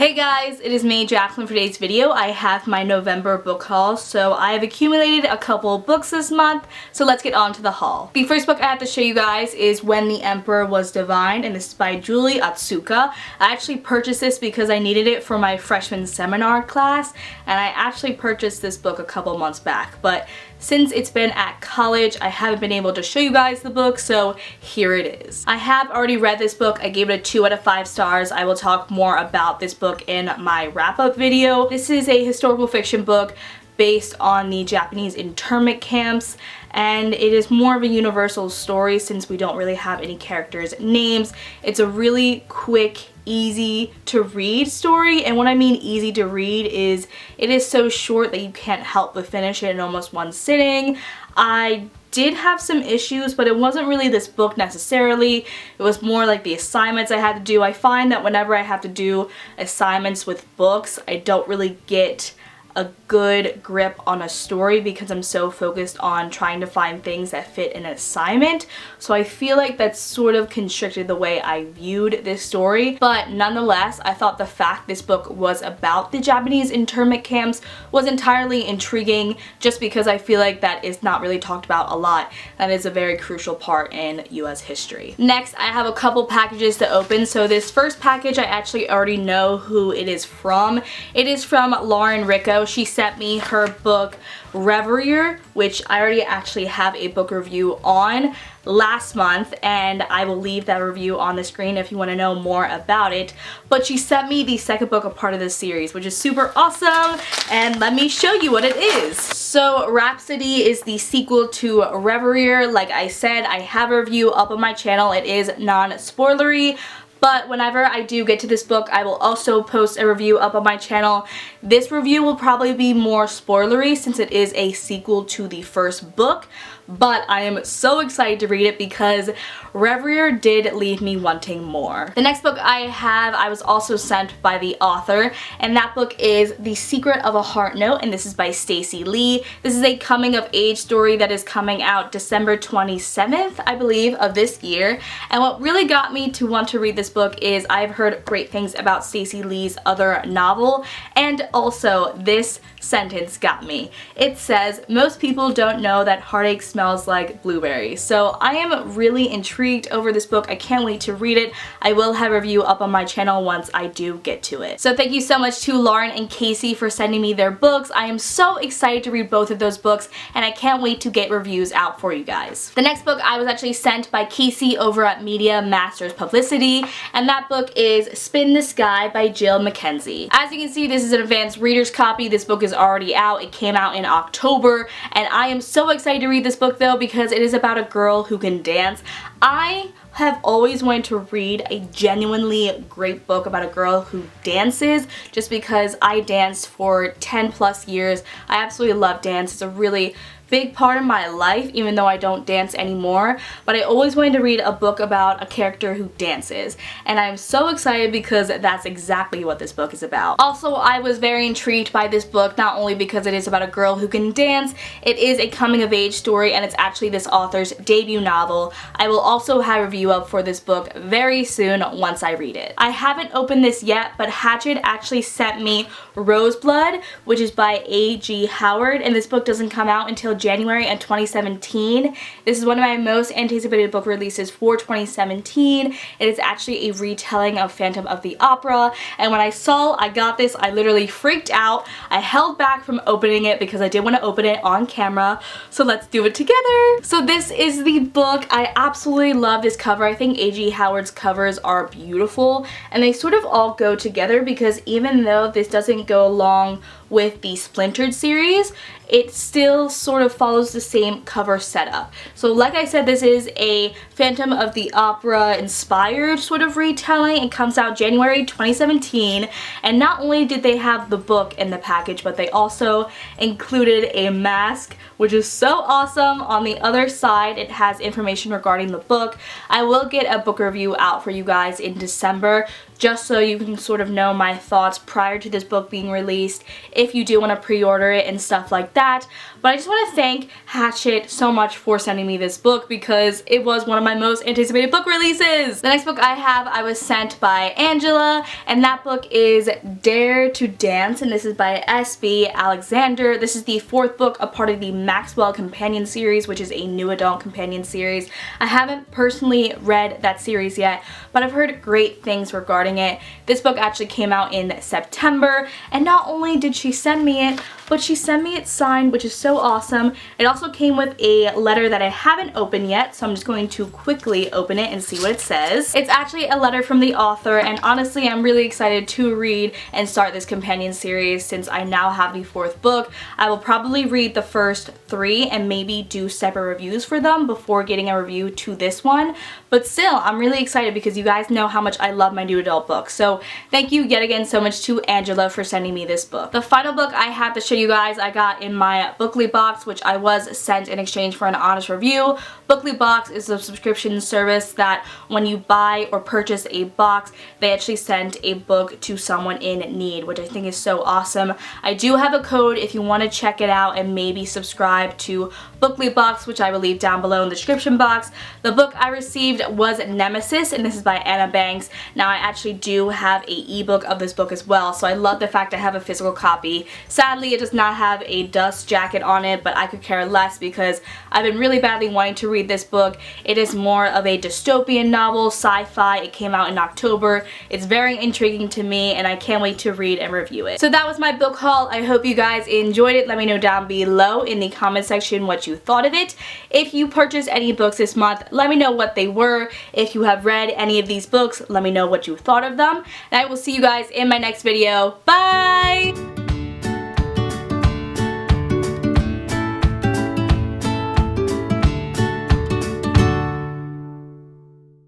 Hey guys, it is me, Jacqueline, for today's video. I have my November book haul, so I have accumulated a couple books this month, so let's get on to the haul. The first book I have to show you guys is When the Emperor Was Divine, and this is by Julie Otsuka. I actually purchased this because I needed it for my freshman seminar class, and I actually purchased this book a couple months back, but since it's been at college, I haven't been able to show you guys the book, so here it is. I have already read this book. I gave it a 2 out of 5 stars. I will talk more about this book in my wrap-up video. This is a historical fiction book based on the Japanese internment camps, and it is more of a universal story since we don't really have any characters' names. It's a really quick, easy to read story, and what I mean easy to read is it is so short that you can't help but finish it in almost one sitting. I did have some issues, but it wasn't really this book necessarily. It was more like the assignments I had to do. I find that whenever I have to do assignments with books, I don't really get a good grip on a story because I'm so focused on trying to find things that fit in an assignment. So I feel like that's sort of constricted the way I viewed this story. But nonetheless, I thought the fact this book was about the Japanese internment camps was entirely intriguing, just because I feel like that is not really talked about a lot. That is a very crucial part in US history. Next, I have a couple packages to open. So this first package, I actually already know who it is from. It is from Lauren Rico. She sent me her book Reverie, which I already actually have a book review on last month, and I will leave that review on the screen if you want to know more about it. But she sent me the second book, a part of this series, which is super awesome, and let me show you what it is. So Rhapsody is the sequel to Reverie. Like I said, I have a review up on my channel. It is non-spoilery, but whenever I do get to this book, I will also post a review up on my channel. This review will probably be more spoilery since it is a sequel to the first book, but I am so excited to read it because Reverie did leave me wanting more. The next book I have, I was also sent by the author, and that book is The Secret of a Heart Note, and this is by Stacey Lee. This is a coming of age story that is coming out December 27th, I believe, of this year. And what really got me to want to read this book is I've heard great things about Stacey Lee's other novel, and also this sentence got me. It says, "Most people don't know that heartache smells like blueberries." So I am really intrigued over this book. I can't wait to read it. I will have a review up on my channel once I do get to it. So thank you so much to Lauren and Casey for sending me their books. I am so excited to read both of those books, and I can't wait to get reviews out for you guys. The next book I was actually sent by Casey over at Media Masters Publicity, and that book is Spin the Sky by Jill Mackenzie. As you can see, this is an advanced reader's copy. This book is already out. It came out in October, and I am so excited to read this book though because it is about a girl who can dance. I have always wanted to read a genuinely great book about a girl who dances, just because I danced for 10 plus years. I absolutely love dance. It's a really big part of my life, even though I don't dance anymore, but I always wanted to read a book about a character who dances, and I'm so excited because that's exactly what this book is about. Also, I was very intrigued by this book, not only because it is about a girl who can dance, it is a coming of age story, and it's actually this author's debut novel. I will also have a review up for this book very soon once I read it. I haven't opened this yet, but Hatchet actually sent me Roseblood, which is by A.G. Howard, and this book doesn't come out until January in 2017. This is one of my most anticipated book releases for 2017. It is actually a retelling of Phantom of the Opera, and when I saw I got this, I literally freaked out. I held back from opening it because I did want to open it on camera, so let's do it together. So this is the book. I absolutely love this cover. I think A.G. Howard's covers are beautiful, and they sort of all go together because even though this doesn't go along with the Splintered series, it still sort of follows the same cover setup. So like I said, this is a Phantom of the Opera inspired sort of retelling. It comes out January 2017, and not only did they have the book in the package, but they also included a mask, which is so awesome. On the other side, it has information regarding the book. I will get a book review out for you guys in December just so you can sort of know my thoughts prior to this book being released if you do want to pre-order it and stuff like that. But I just want to thank Hachette so much for sending me this book because it was one of my most anticipated book releases. The next book I was sent by Angela, and that book is Dare to Dance, and this is by S.B. Alexander. This is the 4th book, a part of the Maxwell Companion series, which is a new adult companion series. I haven't personally read that series yet, but I've heard great things regarding it. This book actually came out in September, and not only did she send me it, but she sent me it signed, which is so awesome. It also came with a letter that I haven't opened yet, so I'm just going to quickly open it and see what it says. It's actually a letter from the author, and honestly I'm really excited to read and start this companion series since I now have the 4th book. I will probably read the first 3 and maybe do separate reviews for them before getting a review to this one, but still I'm really excited because you guys know how much I love my new adult books. So thank you yet again so much to Angela for sending me this book. The final book I have to show you guys I got in my Bookly box, which I was sent in exchange for an honest review. Bookly box is a subscription service that when you buy or purchase a box, they actually send a book to someone in need, which I think is so awesome. I do have a code if you want to check it out and maybe subscribe to Bookly box, which I will leave down below in the description box. The book I received was Nemesis, and this is by Anna Banks. Now I actually do have a ebook of this book as well, so I love the fact I have a physical copy. Sadly, it does not have a dust jacket on it, but I could care less because I've been really badly wanting to read this book. It is more of a dystopian novel, sci-fi. It came out in October. It's very intriguing to me, and I can't wait to read and review it. So that was my book haul. I hope you guys enjoyed it. Let me know down below in the comment section what you thought of it. If you purchased any books this month, let me know what they were. If you have read any of these books, let me know what you thought of them. And I will see you guys in my next video. Bye!